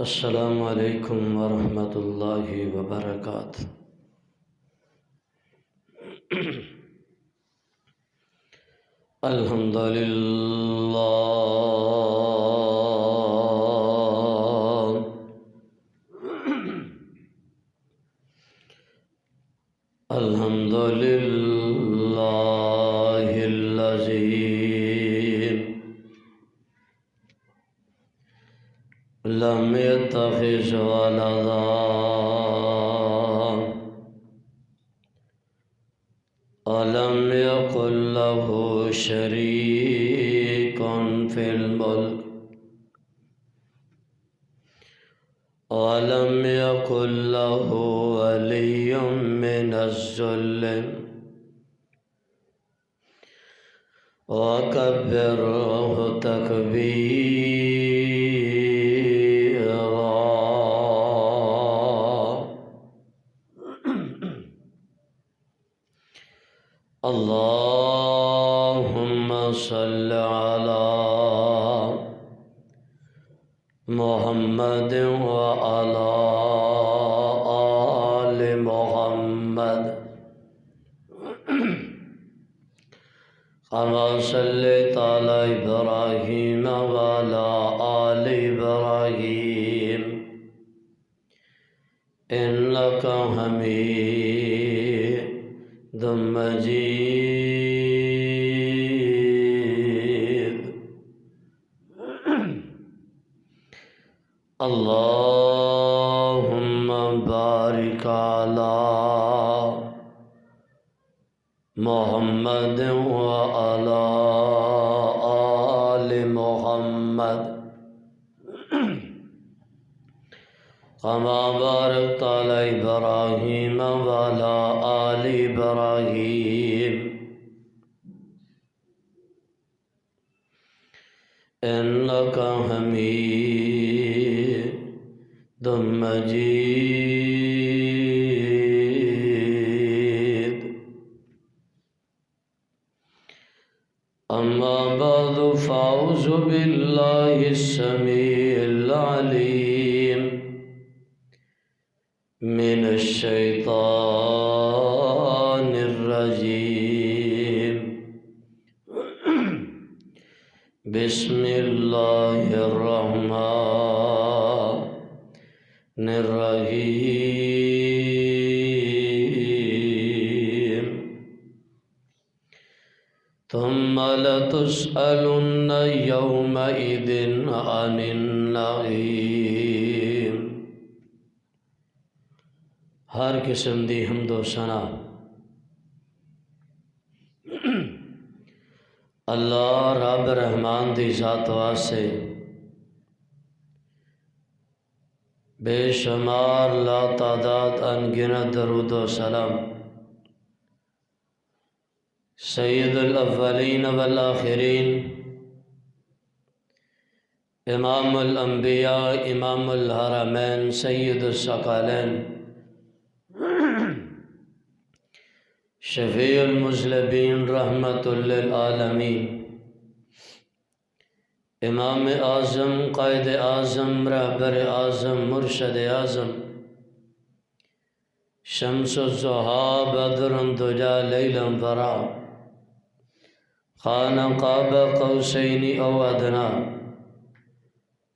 السلام علیکم ورحمۃ اللہ وبرکاتہ۔ الحمد للہ الحمد للہ الذی لم يتخذ ولدا ولم يكن له شريك في الملك ولم يكن له ولي من الذل وكبره تكبيرا۔ اللهم صل على محمد وعلى آل محمد كما صليت على إبراهيم وعلى آل إبراهيم إنك حميد مجيد۔ اللهم بارك على محمد وعلى آل محمد كما باركت على إبراهيم وعلى آل إبراهيم إنك حميد مجيد۔ أما بعد فأعوذ بالله السميع العليم من الشيطان الرجيم۔ بسم الله الرحمن الرحيم۔ ثم لتسألن يومئذ عن النعيم۔ ہر قسم دی حمد و ثنا اللہ رب رحمان دی ذات واسطے بے شمار لا تعداد انگنت درود و سلام سید الاولین والآخرین امام الانبیاء امام الحرمین سید الثقلین شفیع المذنبین رحمت للعالمین امام اعظم قائد اعظم رہبر اعظم مرشد اعظم شمس الضحیٰ بدر الدجیٰ لیلا ورا خانہ قاب قوسین او ادنا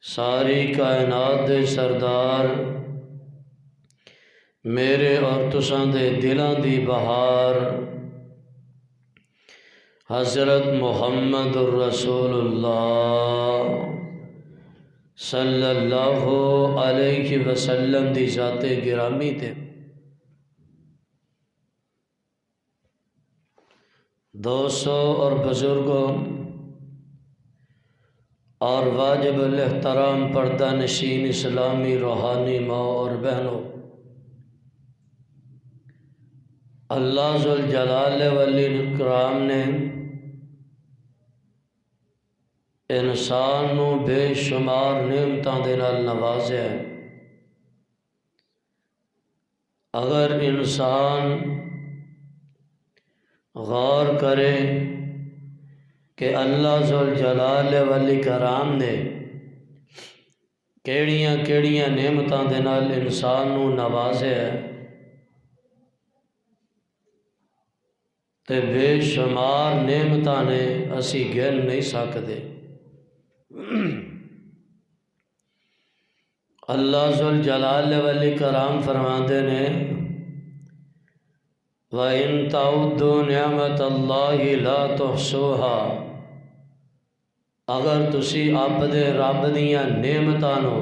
ساری کائنات دے سردار میرے اور تساں دے دلاں دی بہار حضرت محمد الرسول اللہ صلی اللہ علیہ وسلم دی ذات گرامی تے دوستوں اور بزرگوں اور واجب الاحترام پردہ نشین اسلامی روحانی ماں اور بہنوں، اللہ ذوالجلال والاکرام نے انسان نو بے شمار نعمتاں دے نال نوازیا ہے۔ اگر انسان غور کرے کہ اللہ ذوالجلال والاکرام نے کیڑیاں کیڑیاں نعمتاں دے نال انسان نو نوازے ہے تے بے شمار نعمتاں نے اسی گن نہیں سکتے۔ اللہ ذوالجلال والاکرام فرماندے نے وَإِن تَعُدُّوا نِعْمَةَ اللَّهِ لَا تُحْصُوهَا، اگر تسی اپنے رب دیاں نعمتاں نو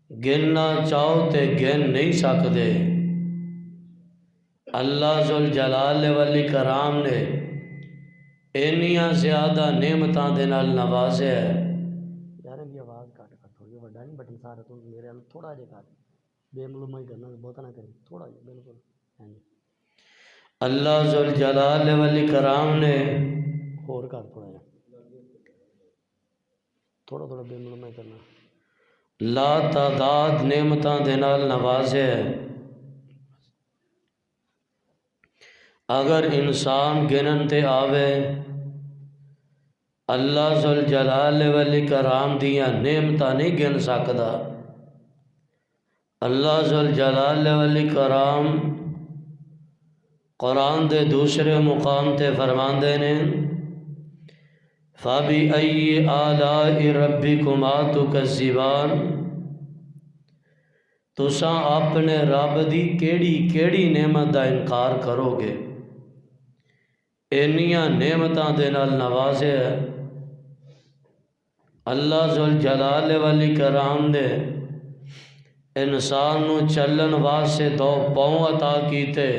گننا چاہو تے گن نہیں سکتے۔ اللہ ذوالجلال والاکرام نے اینیاں زیادہ نعمتاں دے نال نوازے ہے۔ یار یہ آواز کٹ کر تھوڑی وڈا نہیں بٹن سارا تو میرے تھوڑا جا کر بے معلوم ہی کرنا بہت نہ کریں تھوڑا جا بالکل۔ اللہ ذوالجلال والاکرام نے اور کر تھوڑا جا تھوڑا تھوڑا بے معلوم ہی کرنا لا تعداد نعمتاں دے نال نوازے ہے۔ اگر انسان گنن تے آوے اللہ ذوالجلال والاکرام دیاں نعمتاں نہیں گن سکدا۔ اللہ ذوالجلال والاکرام قرآن دے دوسرے مقام تے فرماندے نے فَبِأَيِّ آلَاءِ رَبِّكُمَا تُكَذِّبَانِ، تساں اپنے رب دی کیڑی کیڑی نعمت دا انکار کرو گے۔ اینیاں نعمتاں دے نال نوازے ہے۔ اللہ ذوالجلال والاکرام نے انسان نو چلن واسطے دو پاؤں عطا کیتے،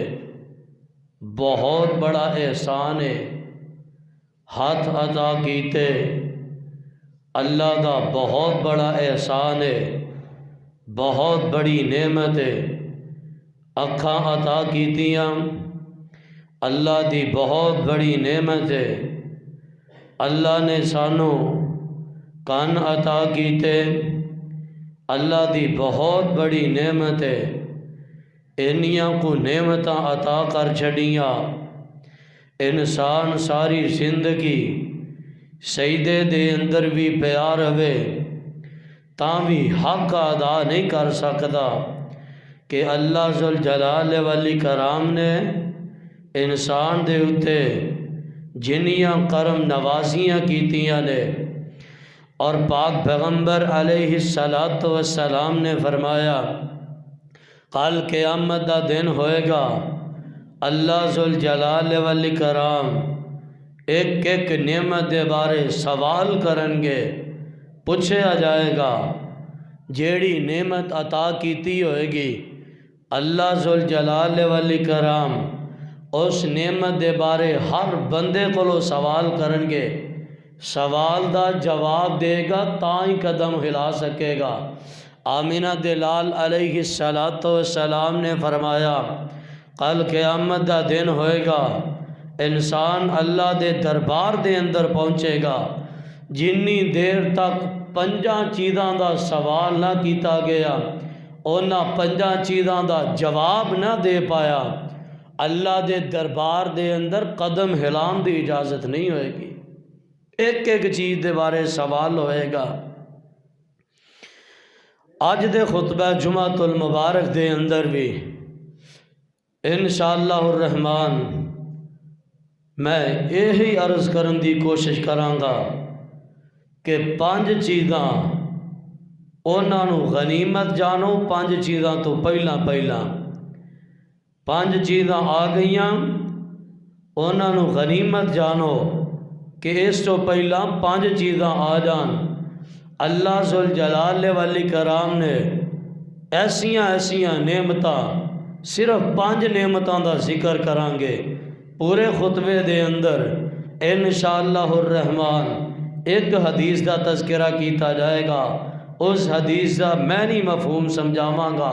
بہت بڑا احسان ہے۔ ہاتھ عطا کیتے، اللہ دا بہت بڑا احسان ہے، بہت بڑی نعمت ہے۔ اکھاں عطا کیتیاں، اللہ دی بہت بڑی نعمت ہے۔ اللہ نے سانو کان عطا کیتے، اللہ دی بہت بڑی نعمت ہے۔ اینیاں کو نعمتاں عطا کر چھڑیاں، انسان ساری زندگی سجدے دے اندر بھی پیا رہے تاں بھی حق ادا نہیں کر سکتا کہ اللہ ذوالجلال والاکرام نے انسان دے اتے جنیاں کرم نوازیاں کیتیاں نے۔ اور پاک پیغمبر علیہ السلام نے فرمایا کل قیامت دا دن ہوئے گا، اللہ ذوالجلال والاکرام ایک ایک نعمت دے بارے سوال کرن گے، پوچھا جائے گا جیڑی نعمت عطا کیتی ہوئے گی اللہ ذوالجلال والاکرام اس نعمت دے بارے ہر بندے کو سوال کرن گے، سوال دا جواب دے گا تاں ہی قدم ہلا سکے گا۔ آمینہ دلال علیہ السلام نے فرمایا کل قیامت دا دن ہوئے گا، انسان اللہ دے دربار دے اندر پہنچے گا، جنی دیر تک 5 چیزاں دا سوال نہ کیتا گیا انہاں 5 چیزاں دا جواب نہ دے پایا، اللہ دے دربار دے اندر قدم ہلان دی اجازت نہیں ہوئے گی، ایک ایک چیز دے بارے سوال ہوئے گا۔ آج دے خطبہ جمعۃ المبارک دے اندر بھی انشاءاللہ الرحمن میں یہی عرض کرن دی کوشش کراں گا کہ 5 چیزاں انہاں نو غنیمت جانو، 5 چیزاں تو پہلا 5 چیزاں آ گئیاں انہاں نو غنیمت جانو کہ اس تو پہلا 5 چیزاں آ جان۔ اللہ ذوالجلال والاکرام نے ایسیاں نعمتاں صرف 5 نعمتاں دا ذکر کران گے پورے خطبے دے اندر انشاءاللہ الرحمن۔ ایک حدیث دا تذکرہ کیتا جائے گا، اس حدیث دا میں نہیں مفہوم سمجھاواں گا۔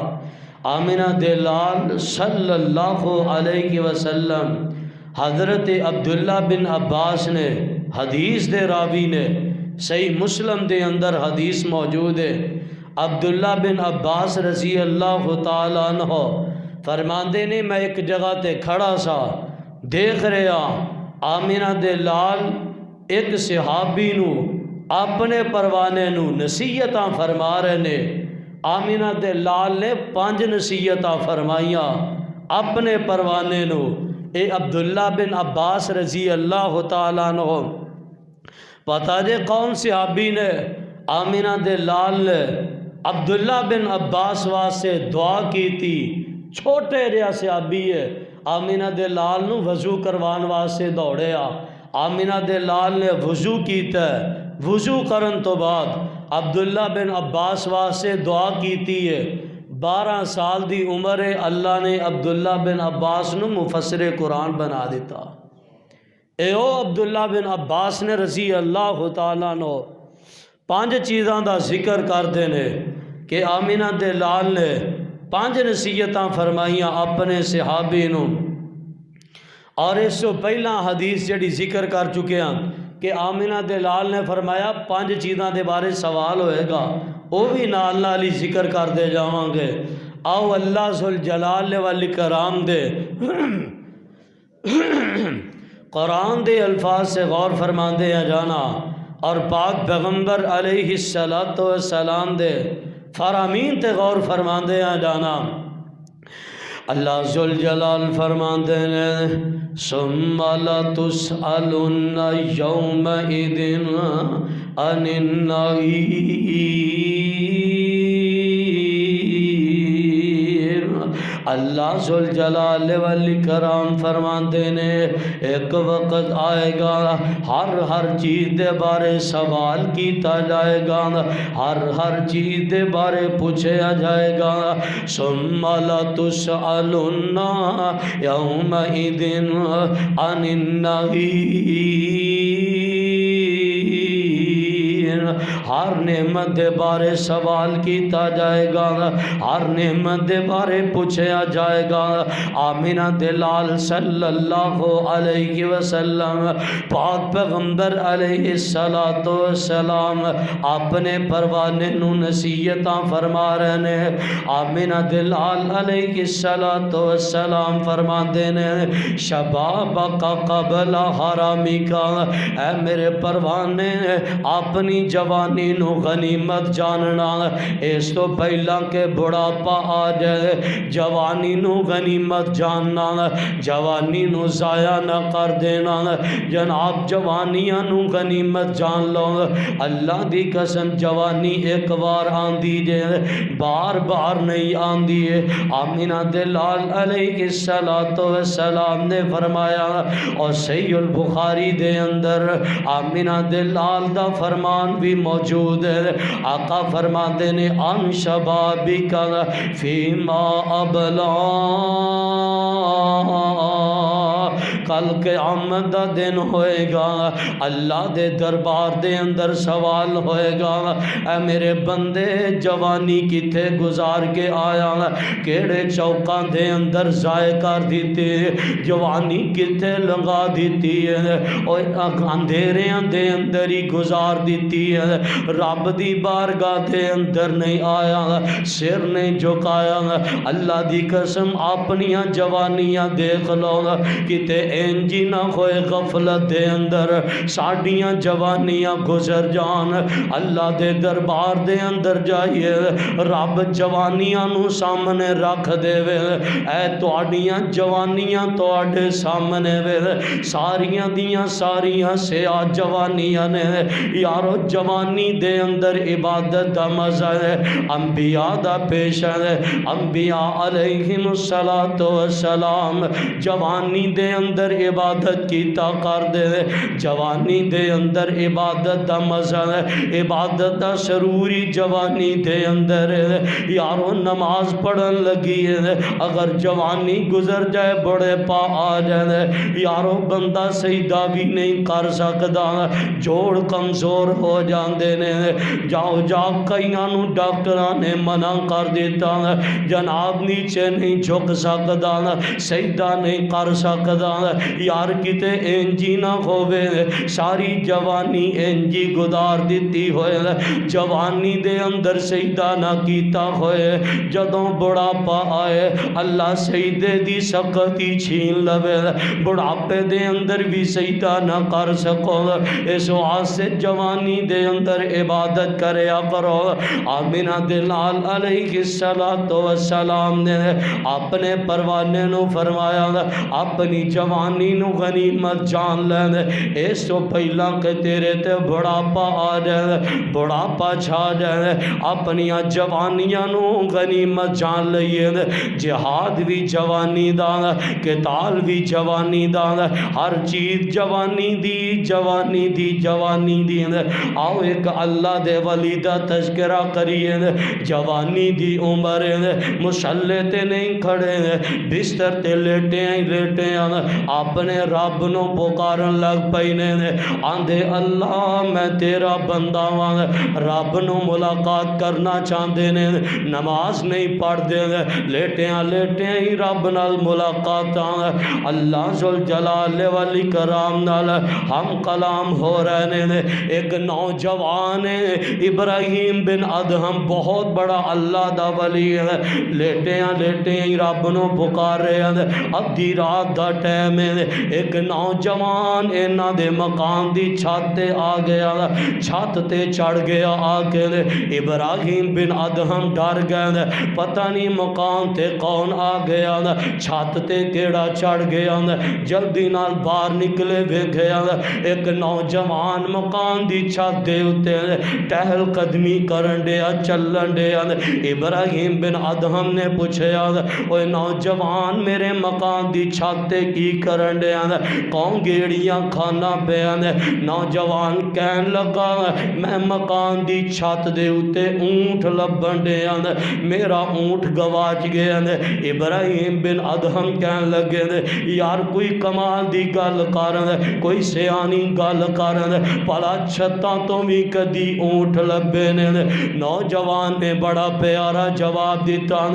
آمینہ دلال صلی اللہ علیہ وسلم حضرت عبداللہ بن عباس نے حدیث دے راوی نے صحیح مسلم دے اندر حدیث موجود ہے۔ عبداللہ بن عباس رضی اللہ تعالیٰ عنہ فرماندے نے میں ایک جگہ تے کھڑا سا دیکھ رہا آمینہ دے لال ایک صحابی نو اپنے پروانے نو نصیحتاں فرما رہے نے۔ آمینہ دے لال نے 5 نصیحتاں فرمائیاں اپنے پروانے نو۔ اے عبداللہ بن عباس رضی اللہ تعالیٰ عنہ، پتہ جے کون صحابی نے؟ آمینہ دے لال نے عبداللہ بن عباس واسطے دعا کی تھی۔ چھوٹے جہا صحابی ہے، آمینہ دے لال نو وضو کروان واسطے دوڑیا۔ آمینہ دے لال نے وضو کیتا ہے، وضو کرن تو بعد عبداللہ بن عباس واسطے دعا کیتی ہے۔ 12 سال دی عمر ہے، اللہ نے عبداللہ بن عباس نو مفسر قرآن بنا دیتا۔ اے او عبداللہ بن عباس نے رضی اللہ تعالیٰ عنہ 5 چیزاں دا ذکر کردے نے کہ آمینہ دے لال نے 5 نصیحتاں فرمائیاں اپنے صحابی نو۔ اور اس سے پہلا حدیث جڑی ذکر کر چکے ہیں کہ آمینہ دے لال نے فرمایا 5 چیزاں دے بارے سوال ہوئے گا، وہ بھی نال نال ہی ذکر کر دے جاواں گے۔ آؤ اللہ ذوالجلال والاکرام دے قرآن دے الفاظ سے غور فرماندے ہیں جانا، اور پاک پیغمبر علیہ السلام دے فرامین تے غور فرماندے ہیں جانا۔ اللہ ذوالجلال فرماندے ہیں ثم لتسألن یومئذ عن النعیم۔ اللہ ذوالجلال والاکرام فرماندے نے ایک وقت آئے گا ہر چیز دے بارے سوال کیتا جائے گا، ہر چیز دے بارے پوچھا جائے گا۔ ثم لتسألن یومئذ عن النعیم۔ ہر نعمت دے بارے سوال کیتا جائے گا، ہر نعمت دے بارے پوچھا جائے گا۔ آمینہ دے لال صلی اللہ علیہ وسلم پاک پیغمبر علیہ السلام اپنے پروانے نو نصیحتاں فرما رہے نے۔ آمینہ دے لال علیہ السلام فرما دینے شبابک قبل حرامک، اے میرے پروانے اپنی جوانی نو غنیمت جاننا، اس تو پہلا کہ بڑھاپا آ جائے جوانی نو غنیمت جاننا، جوانی نو ضائع نہ کر دینا۔ جناب جوانیاں نو غنیمت جان لو، اللہ دی قسم جوانی ایک بار آندی جے، بار بار نہیں آندی ہے۔ آمینہ دے لال علیہ السلام نے فرمایا، اور صحیح البخاری دے اندر آمینہ دے لال دا فرمان بھی موجود ہے۔ آقا فرماتے نے ان شبابک فیما ابلا، کل قیامت دا دن ہوئے گا، اللہ دے دربار دے اندر سوال ہوئے گا، اے میرے بندے جوانی کتے گزار کے آیا، کیڑے چوکاں دے اندر ضائع کر دیتے، جوانی کتے لگا دیتی ہے، اور اندھیریاں دے اندر ہی گزار دیتی ہے، رب دی بارگاہ دے اندر نہیں آیا، سر نہیں جھکایا۔ اللہ دی قسم اپنیاں جوانیاں دیکھ لو، کتے انجی نہ ہوئے غفلت دے اندر ساڑیاں جوانیاں گزر جان۔ اللہ دے دربار دے اندر جائیے، رب جوانیاں نو سامنے رکھ دے وے، اے تواڈیاں جوانیاں تواڈے سامنے وے، ساریاں دیاں ساریاں سیاہ جوانیاں نے۔ یارو جوانی دے اندر عبادت دا مزہ ہے، انبیاء دا پیش ہے، انبیاء علیہم السلام جوانی دے اندر عبادت کیتا کر دے، جوانی دے اندر عبادت دا مزہ ہے، عبادت دا سروری جوانی دے اندر ہے۔ یارو نماز پڑھن لگی ہے، اگر جوانی گزر جائے بڑے پا آ جائے، یارو بندہ سجدہ بھی نہیں کر سکتا، جوڑ کمزور ہو جاندے نے۔ جاؤ کئیاں نو ڈاکٹراں نے منع کر دیتا، جناب نیچے نہیں جھک سکتا، سجدہ نہیں کر سکتا، یار کتے انجی نہ ہوئے ساری جوانی انجی گزار دیتی ہوئے جوانی دے اندر سجدہ نہ کیتا ہوئے جدوں بڑھاپا آئے اللہ سجدے دی سختی چھین لوے بڑھاپے دے اندر بھی سجدہ نہ کر سکو اس واسطے جوانی دے اندر عبادت کریا کرو آمینہ دلال علیہ السلام نے اپنے پروانے نو فرمایا اپنی جوانی نو غنیمت جان لے اس تو پہلا کہ تیرے تے بڑھاپا آ جائے بڑھاپا چھا جائے اپنی جوانیاں نو غنیمت جان لئیے جہاد بھی جوانی دا قتال بھی جوانی دا ہر چیز جوانی دی جوانی دی جوانی دی آؤ ایک اللہ دے ولی دا تذکرہ کریے جوانی دی عمر مسلح تے نہیں کھڑے بستر تے لیٹے ہیں اپنے رب نو پکارن لگ پینے آندھے اللہ میں تیرا بندہ ہوں رب نو ملاقات کرنا چاہتے نے نماز نہیں پڑھ دے لیٹے ہی رب نال ملاقات اللہ ذوالجلال والاکرام نال ہم کلام ہو رہے نے ایک نوجوان ابراہیم بن ادہم بہت بڑا اللہ دا ولی ہے لیٹے ہی رب نو پکار رہے ہیں ادھی رات دا ٹائم ہے ایک نوجوان اینا دے مکان دی چھت تے آ گیا چھت تے چڑھ گیا آ کے ابراہیم بن ادہم ڈر گئے پتہ نہیں مکان تے کون آ گیا چھت تے کیڑا چڑھ گیا جلدی نال باہر نکلے ویکھیا ایک نوجوان مکان دی چھت دے اتے ٹہل قدمی کرن دیا چلن دیا ابراہیم بن ادہم نے پوچھیا اوے نوجوان میرے مکان دی چھت تے کی کرن دیا کون گیڑیاں کھانا پیا نوجوان کہن لگا میں مکان دی چھت دے اتے اونٹ لبن دیا میرا اونٹ گواچ گیا ابراہیم بن ادہم کہن لگے یار کوئی کمال دی گل کرن کوئی سیانی گل کرن پلا چھتاں تو بھی کدی اونٹ لبے نے نوجوان نے بڑا پیارا جواب دیتا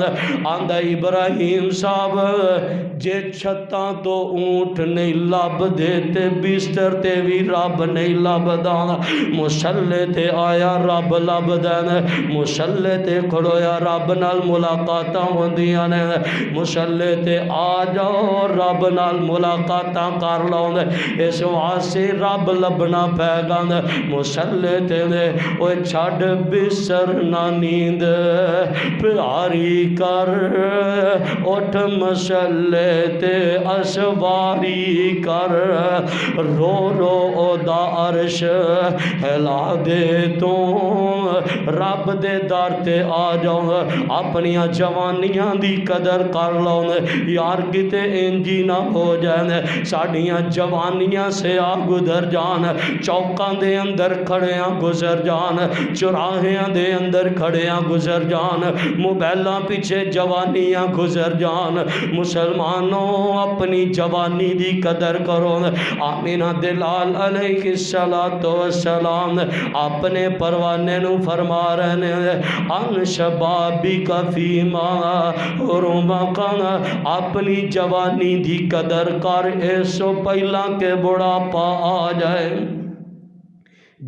آندہ ابراہیم صاحب جے چھتاں تو اونٹ نہیں لب دیتے بستر تے بھی رب نہیں لب دانا مسلح تے آیا رب لب دینا مسلح تے کھڑویا رب نال ملاقاتاں ہوندیاں نے مسلح تے آ جاؤ رب نال ملاقاتاں کر لو اس واسطے رب لبنا پے گا مسلح تے اوے چھڈ بسر نہ نیند پیاری کر اٹھ مسلح تے اسواری کر رو رو او دا عرش ہلا دے تو رب دے در تے آ جاؤ اپنی جوانیاں دی قدر کر لو یار کتے انجی نہ ہو جائے ساڑیاں جوانیاں سے آ گزر جان چوکاں دے اندر کھڑیاں گزر جان چراہیاں دے اندر کھڑیاں گزر جان موبائلاں پیچھے جوانیاں گزر جان مسلمانوں اپنی جوانی دی قدر کرو آمینہ دلال علیہ السلام اپنے پروانے نو فرما رہے ہیں ان شبابی کا فیما رومکان اپنی جوانی دی قدر کر ایسو پہلا کے بڑھاپا آ جائے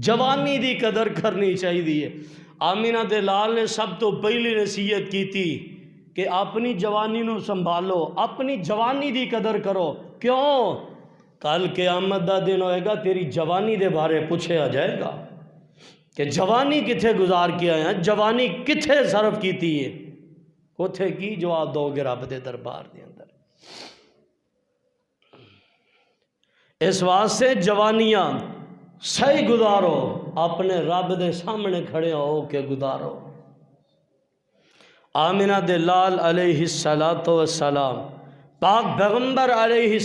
جوانی دی قدر کرنی چاہیے آمینہ دلال نے سب تو پہلی نصیحت کی تھی کہ اپنی جوانی نو سنبھالو اپنی جوانی دی قدر کرو کیوں کل قیامت دا دن ہوئے گا تیری جوانی دے بارے پوچھے آ جائے گا کہ جوانی کتھے گزار کیا ہے جوانی کتھے صرف کی تھی ہے کتھے کی جواب دو گے رب دے دربار دے اندر اس واسطے جوانیاں صحیح گزارو اپنے رب دے سامنے کھڑے ہو کے گزارو آمینہ دلال علیہ السلام پاک پیغمبر علیہ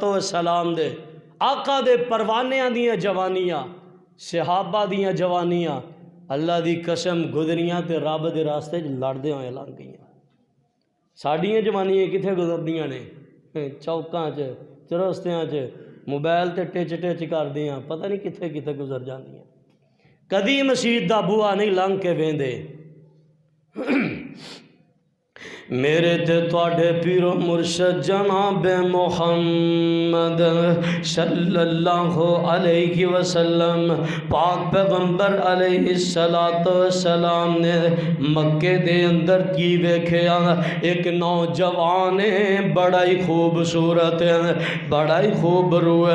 السلام دے آقا دے پروانیاں دیاں جوانیاں صحابہ دیاں جوانیاں اللہ دی قسم گزریاں تے رب دے راستے لڑدے ہوئے لنگ گئیاں ساڑیاں جوانیاں کتھے گزردیاں نے چوکاں چرستیاں موبائل تے ٹچ کر دیاں پتہ نہیں کتھے کتھے گزر جاندیاں کدی مسجد دا بوا نہیں لنگ کے ویندے میرے تے تواڈے پیر و مرشد جناب محمد صلی اللہ علیہ وسلم پاک پیغمبر علیہ السلام نے مکے دے اندر کی ویکھیا ایک نوجوان بڑا ہی خوبصورت بڑا ہی خوب روح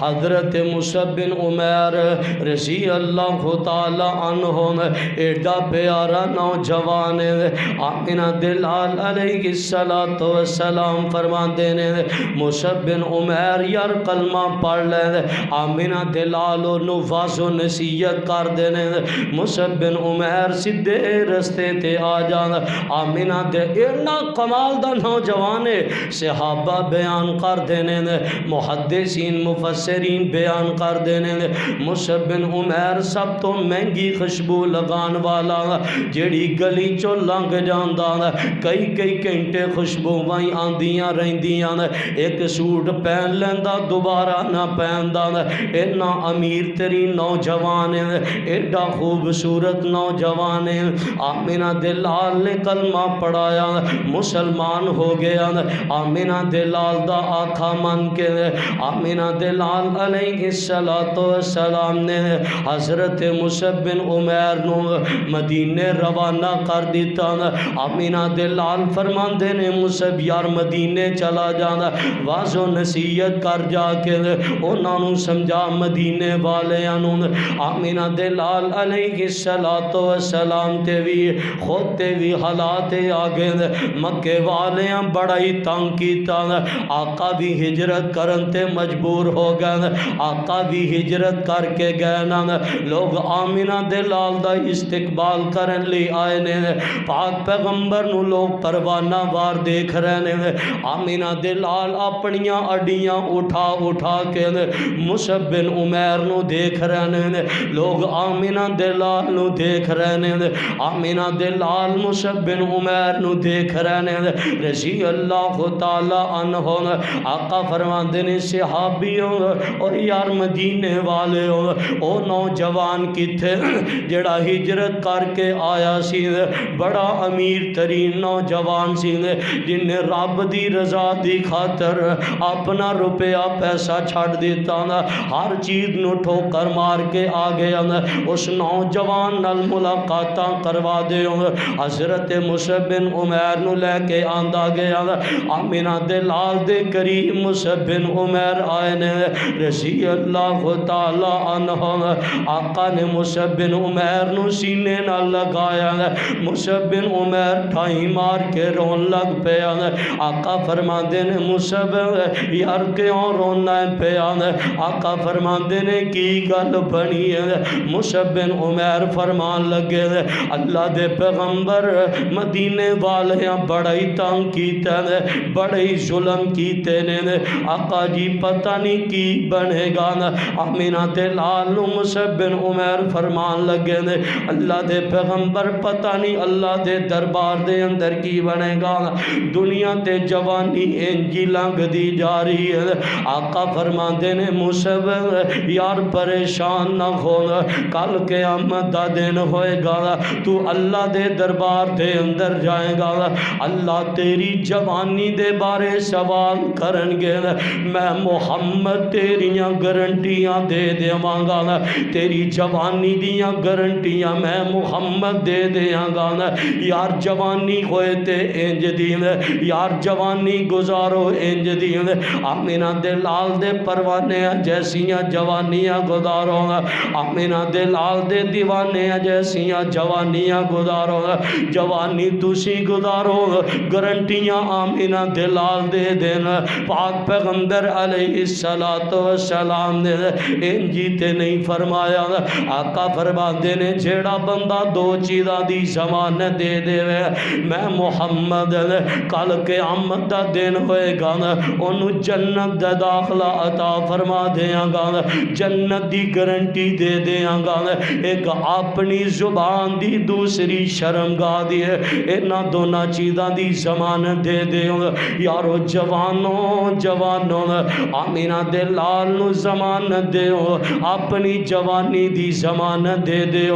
حضرت مصعب بن عمیر رضی اللہ تعالی عنہ ایڈا پیارا نوجوان آمینہ دلال علیہ السلام فرماندے نے مصعب بن عمیر یار کلمہ پڑھ لے آمینہ دلال نو واض و نصیحت کر دینے مصعب بن عمیر سدھے رستے تے آ جانا آمینہ دے اتنا کمال دا نوجوان صحابہ بیان کر دینے محدثین مفسرین بیان کر دینے مصعب بن عمیر سب تو مہنگی خوشبو لگان والا جیڑی گلی چو لنگ جاندہ کئی گھنٹے خوشبو وہیں آندیاں رہندیاں ایک سوٹ پہن لیندہ دوبارہ نہ پہندہ اتنا امیر ترین نوجوان ایڈا خوبصورت نوجوان آمینہ دلال نے کلمہ پڑھایا مسلمان ہو گیا آمینہ دلال دا آقا من کے آمینہ دلال علیہ السلام نے حضرت مصعب بن عمیر نو مدینے روانہ کر دیتا آمینہ دلال فرماندے نے مصعب یار مدینے چلا جانا واض و نصیحت کر جا کے انہوں نے سمجھا مدینے والے آمینہ دلال علیہ السلام تے بھی خود تے بھی حالات آگے مکے والے بڑا ہی تنگ کیتا آقا بھی ہجرت کرن تے مجبور ہو گئے آقا بھی ہجرت کر کے گئے لوگ آمینہ دلال دا استقبال کرن لی آئے نے پاک پیغمبر نو لوگ پروانہ وار دیکھ رہے نے آمینہ دلال اپنیاں اڈیاں اٹھا کے مصعب بن عمیر نو دیکھ رہے نے لوگ آمینہ دلال نو دیکھ رہے نے آمینہ دلال مصعب بن عمیر نو دیکھ رہے نے رضی اللہ تعالی عنہ آقا فرماندے نے صحابیوں اور یار مدینے والے او نوجوان کتھے جڑا ہجرت کر کے آیا سی بڑا امیر ترین نوجوان سی جن نے رب دی رضا دی خاطر اپنا روپیہ پیسہ چھڑ دیتا ہر چیز نو ٹھوکر مار کے آ گیا اس نوجوان نال ملاقاتاں کروا دے حضرت مصعب بن عمیر نو لے کے آندا گیا آمینہ دلال دے قریب مصعب بن عمیر آئے نے رضی اللہ تعالی عنہ آقا نے مصعب بن عمیر نو سینے نہ لگایا مصعب بن عمیر ٹھائی مار کے رون لگ پیا آقا فرماندے نے مصعب یار کیوں رونا پیا آقا فرماندے نے کی گل بنی ہے مصعب بن عمیر فرمان لگے اللہ دے پیغمبر مدینے والے بڑا ہی تنگ کیتا ہے بڑے ہی ظلم کیتے نے آقا جی پتہ نہیں کی بنے گا آمینہ دلال نو مصعب بن عمیر فرمان لگے اللہ دے پیغمبر پتہ نہیں اللہ دے دربار دے اندر کی بنے گا دنیا تے جوانی انجی لنگ دی جا رہی ہے آقا فرماندے نے مصعب یار پریشان نہ ہو کل قیامت دا دن ہوئے گا تو اللہ دے دربار دے اندر جائے گا اللہ تیری جوانی دے بارے سوال کرن گے میں محمد تیریاں گارنٹیاں دے دیواں گا تیری جوانی دیاں گارنٹیاں میں محمد دے دیاں گا یار جوانی ہوئے تے انج دین یار جوانی گزارو انج دین آمینہ دلال دے پروانے جیسیاں جوانیاں گزارو آمینہ دلال دے دیوانے جیسیاں جوانیاں گزارو جوانی تسی گزارو گارنٹیاں آمینہ دلال دے دینا پاک پیغمبر علیہ السلام نے انجی تے نہیں فرمایا آقا فرماندے نے جیڑا بندہ دو چیزاں دی ضمانت دے دے میں محمد کل قیامت دا دن ہوئے گا انہوں جنت دا داخلہ عطا فرما دیاں گا جنت دی گارنٹی دے دیاں گا ایک اپنی زبان دی دوسری شرمگاہ دی ہے اینا دونا چیزاں دی ضمانت دے دیاں گا یارو جوانوں آمینہ دلال نو ضمانت دے اپنی جوانی دی ضمانت دے دے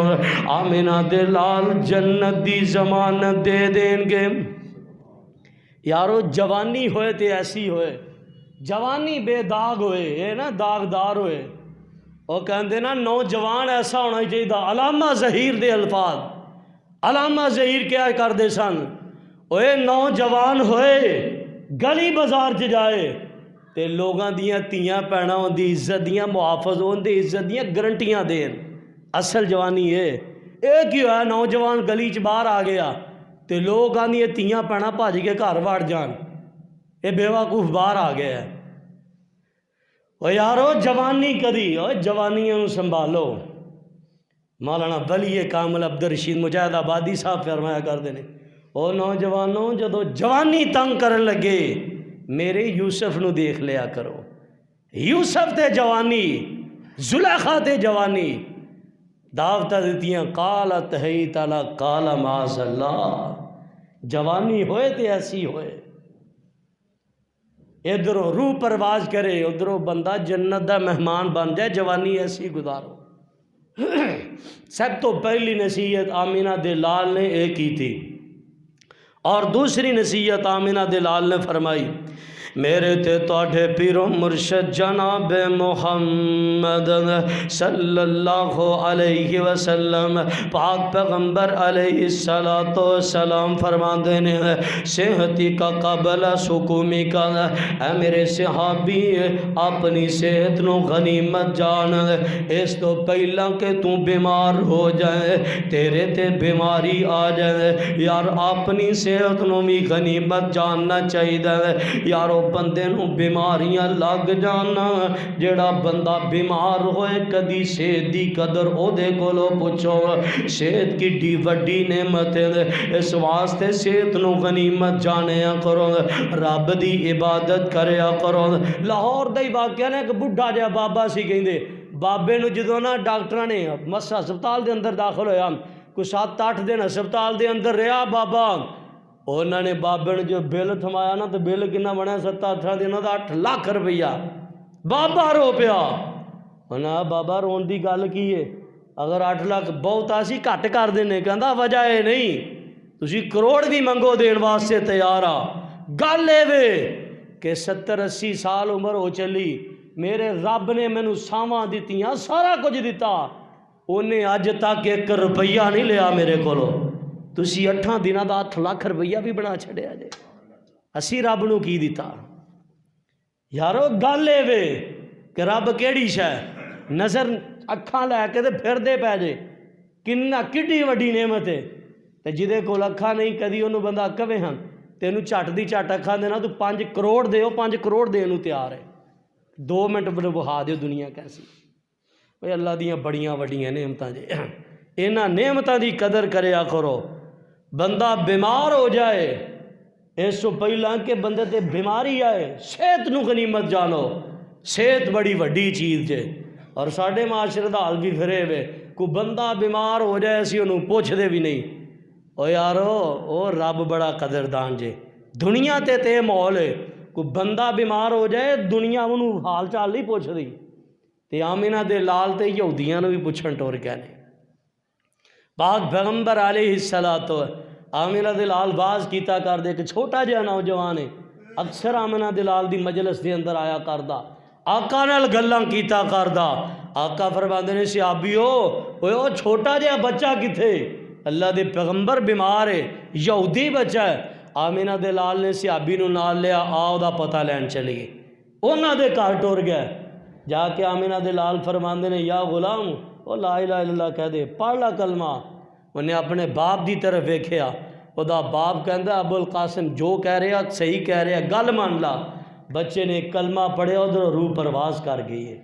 آمینہ دلال جنت دی ضمانت دے دیں گے یارو جوانی ہوئے تے ایسی ہوئے، جوانی بے داغ ہوئے، یہ نا داغدار ہوئے۔ وہ کہندے نا نوجوان ایسا ہونا چاہیے۔ علامہ ظہیر دے الفاظ، علامہ ظہیر کیا کردے سن، اوے نوجوان ہوئے گلی بازار چ جائے تے لوگاں دیاں تیاں پینا ہوندی عزت دیاں محافظ ہوندی عزت دیاں گرنٹیاں دین۔ اصل جوانی یہ کی ہوا، نوجوان گلی چ باہر آ گیا تے لوگ آندی تیاں پینا بھج کے گھر وڑ جان، یہ بیوقوف باہر آ گیا ہے۔ او یارو جوانی کدی، او جوانیاں سنبھالو۔ مولانا ولی کامل عبدالرشید مجاہد آبادی صاحب فرمایا کرتے ہیں، او نوجوانوں جدو جوانی تنگ کرن لگے میرے یوسف نو دیکھ لیا کرو۔ یوسف تے جوانی، زلیخا تے جوانی دعوتہ دیتیاں، قالت حیت علی قال معاذ اللہ۔ جوانی ہوئے تے ایسی ہوئے، ادھروں روح پرواز کرے ادھروں بندہ جنت دا مہمان بن جائے۔ جوانی ایسی گزارو۔ سب تو پہلی نصیحت آمینہ دے لال نے ایک کی تھی، اور دوسری نصیحت آمینہ دے لال نے فرمائی، میرے تے توڑے پیرو مرشد جناب محمد صلی اللہ علیہ وسلم پاک پیغمبر علیہ السلام فرماندے نے، صحتی کا قبل سکومی کا، اے میرے صحابی اپنی صحت نو غنیمت جان، اس تو پہلا کہ تو بیمار ہو جائے، تیرے تے بیماری آ جائے، یار اپنی صحت نو بھی غنیمت جاننا چاہیے۔ یارو بندے نو بیماریاں لگ جانا، جڑا بندہ بیمار ہوئے کدی صحت دی قدر او دے کولو پوچھو۔ صحت کی ڈی وڈی نعمت ہے، اس واسطے صحت نو غنیمت جانیا کرو، رب دی عبادت کریا کرو۔ لاہور دا ہی واقعہ نے ایک بڈھا جہا بابا سی کہندے، بابے نو جدوں نا ڈاکٹراں نے مسا ہسپتال دے اندر داخل ہویا، کوئی 7-8 دن ہسپتال دے اندر رہا بابا، انہوں نے بابے نے جو بل تھمایا نا تو بل کنا بنیا 7-8 دنوں دا 8 لاکھ روپیہ۔ بابا رو پیا، انہاں بابا رون دی گل کی ہے، اگر 8 لاکھ بہت آسی گھٹ کر دینے، کہندا وجہ ہے نہیں، تسی کروڑ بھی منگو دین واسطے تیار آ۔ گل اے وے کہ 70-80 سال عمر ہو چلی، میرے رب نے مینوں ساواں دتیاں، سارا کچھ دیتا، انہیں اج تک 1 روپیہ نہیں لیا میرے کولو۔ تسی 8 دنوں دا 8 لاکھ روپیہ بھی بنا چھڑیا جے، اسی رب نو کی دیتا۔ یارو گل اے وے کہ رب کیڑی شے، نظر اکھاں لے کے تے پھر دے پے جے، کڈی وڈی نعمت ہے۔ تے جدے کول اکھاں نہیں کدی انہوں بندہ کہے ہاں تینوں جھٹ دی جھٹ اکھاں دینا تو 5 کروڑ دیو، 5 کروڑ دین نوں تیار ہے، 2 منٹ بہا دیو دنیا کیسی۔ اے اللہ دیاں بڑیاں وڈیاں نعمتاں جے، انہاں نعمتاں دی قدر کریا کرو۔ بندہ بیمار ہو جائے اس تو پہلا کہ بندے تے بیماری آئے، صحت نو غنیمت جانو، صحت بڑی وڈی چیز ہے۔ اور ساڈے معاشرے دا حال بھی پھرے وے، کوئی بندہ بیمار ہو جائے اسی انہوں پوچھ دے بھی نہیں۔ او یارو او رب بڑا قدردان جے، دنیا تے ماحول ہے، کوئی بندہ بیمار ہو جائے دنیا انہوں حال چال نہیں پوچھ دی، تے آمینہ دے لال تے یہودیاں نو بھی پوچھن ٹور گئے نے۔ پاک پیغمبر علیہ السلام آمینہ دے لال باز کیتا کر دے کہ چھوٹا جہا نوجوان ہے، اکثر آمینہ دے لال دی مجلس دے اندر آیا کردہ، آقا نال گلاں کیتا کردہ۔ آقا فرماندے نے صحابیو او چھوٹا جہا بچہ کتھے؟ اللہ دے پیغمبر بیمار ہے، یہودی بچہ ہے۔ آمینہ دے لال نے صحابی نو نال لیا، آؤ دا پتہ لین چلے گئے، انہاں دے گھر ٹور گئے، جا کے آمینہ دے لال فرماندے نے یا غلام او لا الہ الا اللہ کہہ دے، پڑھ لا کلمہ۔ انہیں اپنے باپ دی طرف ویکھیا، خدا باپ کہندا ابو القاسم جو کہہ رہا صحیح کہہ رہا، گل مان لا۔ بچے نے کلمہ پڑھیا، ادھر روح پرواز کر گئی ہے۔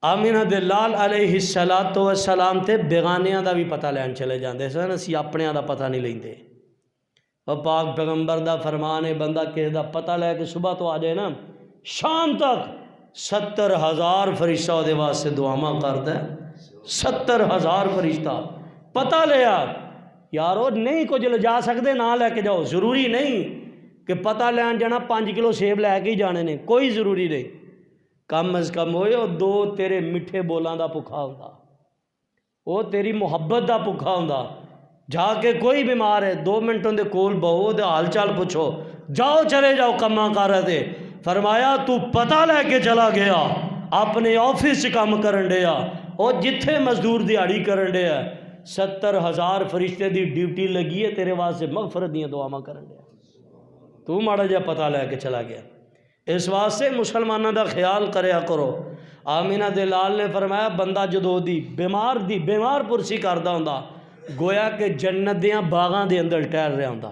آمینہ دے لال علیہ السلام تے بیگانیاں دا بھی پتہ لین چلے جاندے سن، اسی اپنیاں دا پتہ نہیں لیندے۔ اور پاک پیغمبر دا فرمان ہے بندہ کسی دا پتہ لے کے صبح تو آ جائے نا، شام تک 70,000 فرشتہ دے واسطے دعاواں کردا ہے۔ 70,000 فرشتہ پتہ لیا یارو، نہیں کچھ لے جا سکتے نہ لے کے جاؤ، ضروری نہیں کہ پتہ لین جانا 5 کلو سیب لے کے ہی جانے نے، کوئی ضروری نہیں، کم از کم ہوئے اور 2 تیرے میٹھے بولاں دا بھکھا ہوندا، وہ تیری محبت دا بھکھا ہوندا، جا کے کوئی بیمار ہے 2 منٹ اندر کول بہو دے حال چال پوچھو، جاؤ چلے جاؤ کما کر رہے. فرمایا تو پتہ لے کے چلا گیا اپنے آفس سے کام کرن ڈیا، اور جتھے مزدور دیہڑی کرن ڈیا 70,000 فرشتے دی ڈیوٹی لگی ہے تیرے واسطے مغفرت دیاں دعاواں کرن ڈیا، تو ماڑا جا پتہ لے کے چلا گیا. اس واسطے مسلمانوں دا خیال کریا کرو. آمینہ دے لال نے فرمایا بندہ جدو دی بیمار پرسی کردہ ہوندا گویا کہ جنت دیاں باغاں دے اندر ٹہر رہا ہوندا،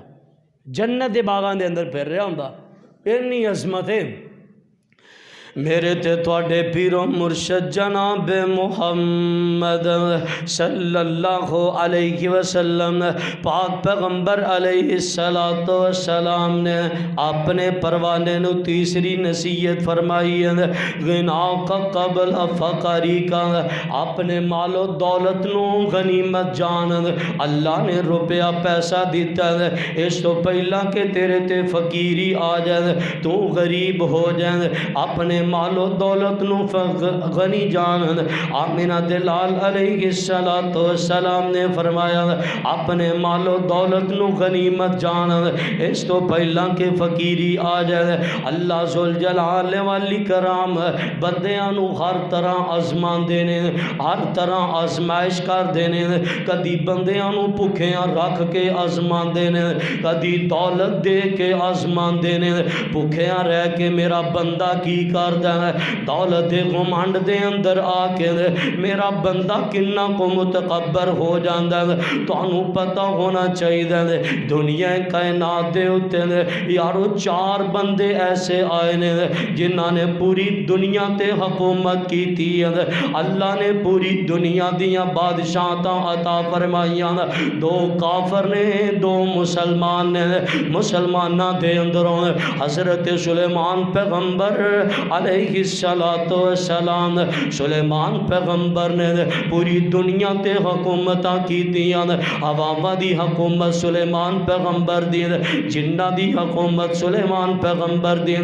جنت دے باغاں دے اندر پھر رہا ہوندا. اتنی عظمت ہے میرے تے تواڈے پیرو مرشد جناب محمد صلی اللہ علیہ وسلم پاک پیغمبر علیہ السلام نے اپنے پروانے نو تیسری نصیحت فرمائی ہے غنا کا قبل فقری کا. اپنے مال و دولت نو غنیمت جان. اللہ نے روپیہ پیسہ دیتا ہے اس تو پہلا کہ تیرے تے فقیری آ جائے تو غریب ہو جائے. اپنے مال و دولت نو غنی جان. آمینہ دلال علیہ السلام نے فرمایا اپنے مال و دولت نو غنیمت جان اس تو پہلا کہ فقیری آ جائے. اللہ ذوالجلال والاکرام بندیاں نو ہر طرح آزمان دینے، ہر طرح آزمائش کر دینے. کدی بندیاں نو بھکھیاں رکھ کے آزمان دینے، کدی دولت دے کے آزمان دینے. بھکھیاں رہ کے میرا بندہ کی کردا ہے، دولت دے گھمنڈ دے اندر آ کے میرا بندہ کنا کو متکبر ہو جاندا ہے. تانوں پتہ ہونا چاہیے دنیا کائنات دے اوتے یارو 4 بندے ایسے آئے نے جنہاں نے پوری دنیا تے حکومت کیتی ہے. اللہ نے پوری دنیا دیاں بادشاہتاں عطا فرمائیاں. 2 کافر نے 2 مسلمان نے. مسلماناں دے اندروں حضرت سلیمان پیغمبر علیہ السلام سلیمان پیغمبر نے پوری دنیا تے حکومتاں کیتیاں. عواماں دی حکومت سلیمان پیغمبر دی، جنہ دی حکومت سلیمان پیغمبر دی،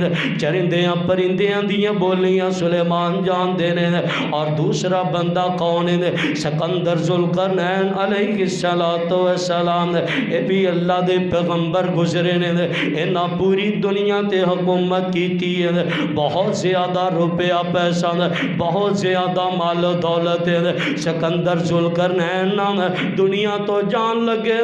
چرندیاں پرندیاں دیاں بولیاں سلیمان جان دینے. اور دوسرا بندہ کون ہے؟ سکندر ذوالقرنین علیہ السلام. اے بھی اللہ دے پیغمبر گزرے نے. انہاں پوری دنیا تے حکومت کیتی ہے. بہت زیادہ روپیہ پیسہ، بہت زیادہ مال و دولت. سکندر ذوالقرنین دنیا تو جان لگے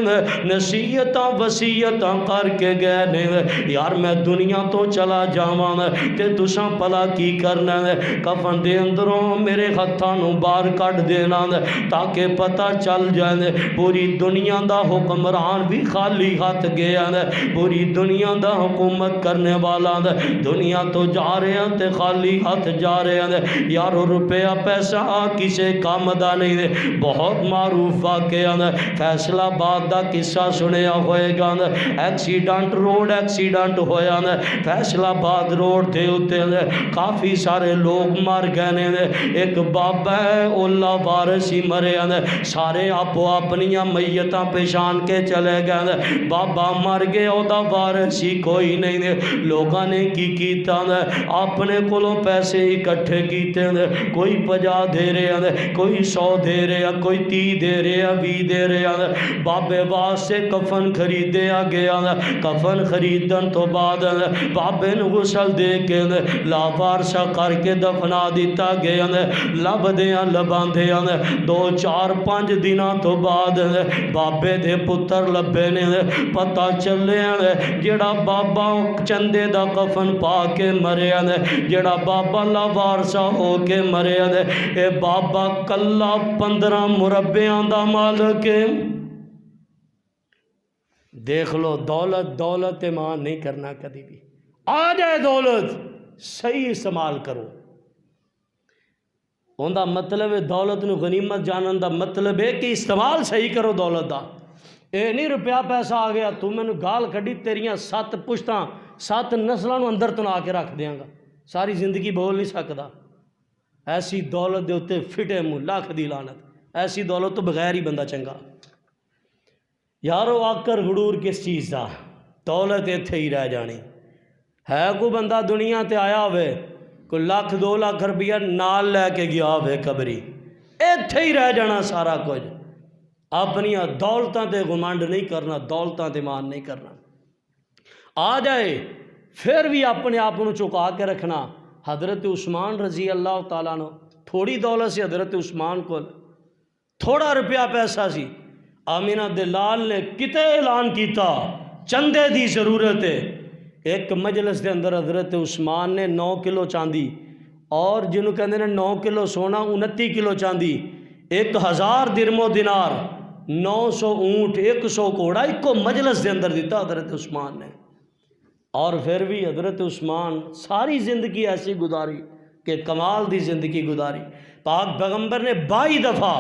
نصیحتاں وصیتاں کر کے گئے نے یار میں دنیا تو چلا جاواں تے تساں پلا کی کرنا ہے. کفن دے اندروں میرے ہتھاں نو باہر کٹ دینا تاکہ پتہ چل جائے پوری دنیا دا حکمران بھی خالی ہاتھ گیا. پوری دنیا دا حکومت کرنے والا دنیا تو جا رہے ہیں تے خالی ہاتھ جا رہے ہیں. یارو روپیہ پیسہ کسے کام دا نہیں. بہت معروف واقعہ فیصل آباد دا قصہ سنیا ہوئے گا. ایکسیڈنٹ روڈ ایکسیڈنٹ ہویا فیصل آباد روڈ دے اتے کافی سارے لوگ مر گئے نے. ایک بابا ہے اولا وارث ہی مرے سارے آپ اپنیاں میتاں پیشان کے چلے گئے. بابا مر گئے او دا وارث ہی کوئی نہیں. لوگاں نے کی کیتا اپنے کولوں پیسے اکٹھے کیتے ہیں. کوئی 50 دے رہے ہیں، کوئی 100 دے رہے ہیں، کوئی 30 دے رہے ہیں، 20 دے رہے ہیں. بابے واسطے کفن خریدیا گیا. کفن خریدن تو بعد بابے نو غسل دے کے لاوارسا کر کے دفنا دیتا گیا. لبدیاں لباندیاں 2 4 5 دنوں تو بعد بابے دے پتر لبے نے. پتہ چلے جڑا بابا چندے دا کفن پا کے مریا جڑا بابا لاوارسا ہو کے مریا اے بابا کلا 15 مربیاں دا مالک ہے. دیکھ لو دولت ایمان نہیں کرنا کبھی بھی. آ جائے دولت صحیح استعمال کرو. ان دا مطلب ہے دولت نو غنیمت جانن دا مطلب ہے کہ استعمال صحیح کرو دولت دا. اے نہیں روپیہ پیسہ آ گیا تو میں نے گال کھڑی تیریاں 7 پشتاں 7 نسلوں نو اندر تنا کے رکھ دیاں گا، ساری زندگی بول نہیں سکتا. ایسی دولت دے اتے فٹے منہ لاکھ دی لعنت. ایسی دولت تو بغیر ہی بندہ چنگا. یارو آکر غرور کس چیز دا؟ دولت ایتھے ہی رہ جانی ہے. کوئی بندہ دنیا تے آیا ہوئے کوئی 1 لاکھ 2 لاکھ روپیہ نال لے کے گیا ہوئے قبری ایتھے ہی رہ جانا سارا کچھ. اپنی دولتاں تے گمانڈ نہیں کرنا، دولتاں تے مان نہیں کرنا، آ جائے پھر بھی اپنے آپ کو چکا کے رکھنا۔ حضرت عثمان رضی اللہ تعالیٰ عنہ تھوڑی دولت سی حضرت عثمان کو، تھوڑا روپیہ پیسہ سی، آمینہ دلال نے کتے اعلان کیتا چندے دی ضرورت ہے۔ ایک مجلس دے اندر حضرت عثمان نے 9 کلو چاندی اور جنہوں کہندے نے 9 کلو سونا 29 کلو چاندی، 1000 درم و دینار، 900 اونٹ، 100 گھوڑا ایک کو مجلس دے اندر دیتا حضرت عثمان نے۔ اور پھر بھی حضرت عثمان ساری زندگی ایسی گزاری کہ کمال دی زندگی گزاری۔ پاک پیغمبر نے 22 دفعہ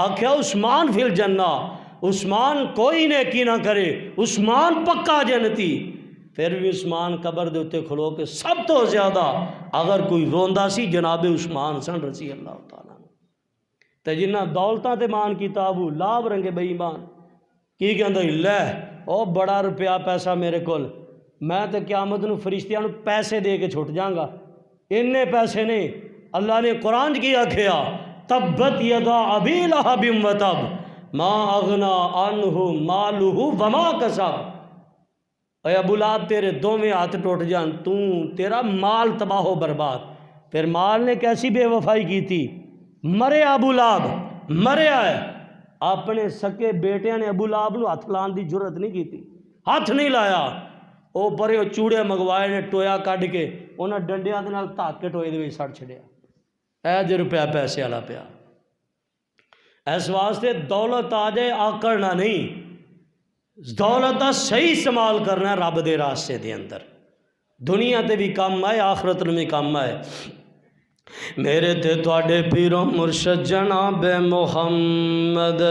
آکھیا عثمان فی الجنہ، عثمان کوئی نیکی نہ کرے، عثمان پکا جنتی۔ پھر بھی عثمان قبر دے اتے کھلو کے سب تو زیادہ اگر کوئی روندا سی جناب عثمان سن رضی اللہ تعالیٰ تے جنہ دولتاں تے مان کیتا ابو لہب رنگے بے ایمان کی کہندا لے او بڑا روپیہ پیسہ میرے کول، میں تے قیامت نو فرشتیاں نو پیسے دے کے چھٹ جاؤں گا، اننے پیسے نے۔ اللہ نے قرآن کی آکھیا تبت یدا ابی لہب وتب ما اغنا عنہ مالہ وما کسب، اے ابو لہب تیرے دوویں ہاتھ ٹوٹ جان، تیرا مال تباہ و برباد۔ پھر مال نے کیسی بے وفائی کی تھی، مرے ابو لہب مریا ہے، اپنے سکے بیٹیاں نے ابو لہب نو ہاتھ لان دی جرت نہیں کی تھی، ہاتھ نہیں لایا۔ او پرے او چوڑے مگوائے نے ٹویا کڈ کے انہاں ڈنڈیاں دے نال دھاک کے ٹوئے دے وچ سڑ چھڑیا، اے جے روپیہ پیسے والا پیا۔ اس واسطے دولت آ جائے آکڑنا نہیں، دولت دا صحیح استعمال کرنا ہے رب دے راستے دے اندر، دنیا تے بھی کام آئے آخرت میں بھی کام آئے۔ میرے تے تواڈے پیرو مرشد جناب محمد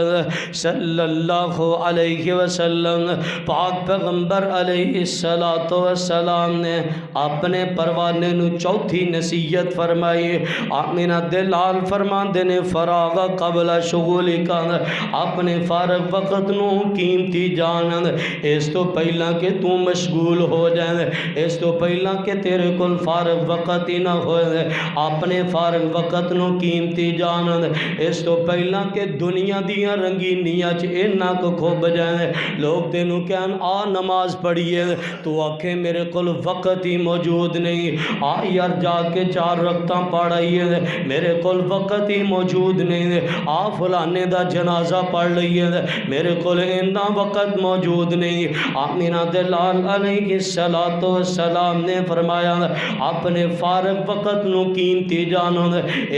صلی اللہ علیہ وسلم پاک پیغمبر علیہ السلام نے اپنے پروانے نو چوتھی نصیحت فرمائی۔ آمینہ دلال فرماندے نے فراغ قبل شغولک، اپنے فارغ وقت نو قیمتی جان، اس تو پہلا کہ تو مشغول ہو جائے، اس تو پہلا کہ تیرے کول فارغ وقت ہی نہ ہوئے، اپنے فارغ وقت نو قیمتی جان، اس تو پہلا کہ دنیا دیاں رنگینیاں چ اینا کو کھوب جائے۔ لوگ تینوں کہن آ نماز پڑھیے، تو آکھے میرے کول وقت ہی موجود نہیں، آ یار جا کے 4 رکعتاں پڑھائیے، میرے کول وقت ہی موجود نہیں، آ فلانے دا جنازہ پڑھ لئیے، میرے کول اینا وقت موجود نہیں۔ آمینہ دلال علیہ السلام نے فرمایا اپنے فارغ وقت نو قیمتی جانو،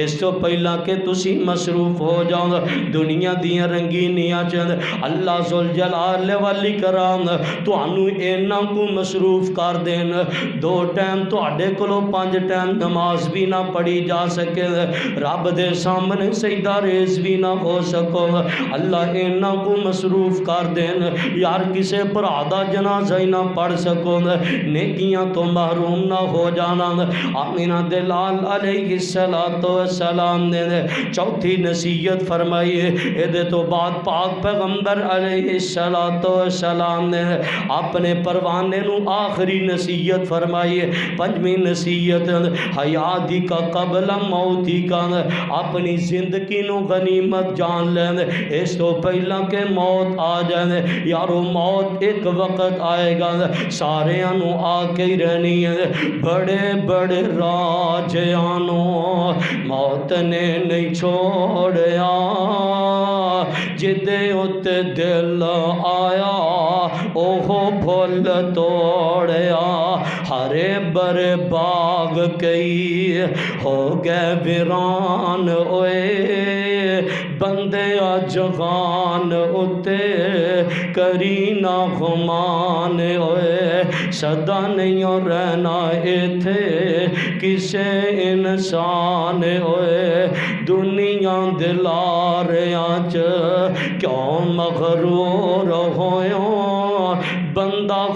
اس تو پہلا کہ تسی مصروف ہو جاؤ دنیا دیاں رنگینیاں چند، اللہ ذوالجلال والاکرام تانوں اینا کو مصروف کر دین 2 ٹائم تواڈے کولوں 5 ٹائم نماز بھی نہ پڑھی جا سکے، رب دے سامنے سجدہ ریز بھی نہ ہو سکو، اللہ اینا کو مصروف کر دین یار کسے بھرا دا جنازہ ہی نہ پڑھ سکو، نیکیاں تو محروم نہ ہو جانا۔ آمینہ دلال علیہ السلام نے چوتھی نصیحت فرمائی ہے۔ ادھے تو بعد پاک پیغمبر علیہ السلام نے اپنے پروانے نو آخری نصیحت فرمائی ہے، 5ویں نصیحت حیاتی کا قبل موتی کا، اپنی زندگی نو غنیمت جان لین، اس تو پہلا کہ موت آ جائے، یارو موت ایک وقت آئے گا سارے انو آ کے ہی رہنی ہے، بڑے بڑے راجیانو موت نے نہیں چھوڑیا، جدے اتے دل آیا اوہو بھول توڑیا، ہرے برے باغ کئی ہو گئے ویران ہوئے، بندے جہان اتے کری نہ گمان ہوئے، صدا نہیں رہنا ایتھے کسے انسان ہوئے، دنیا دلاریاں چ کیوں مغرور ہویوں، بندہ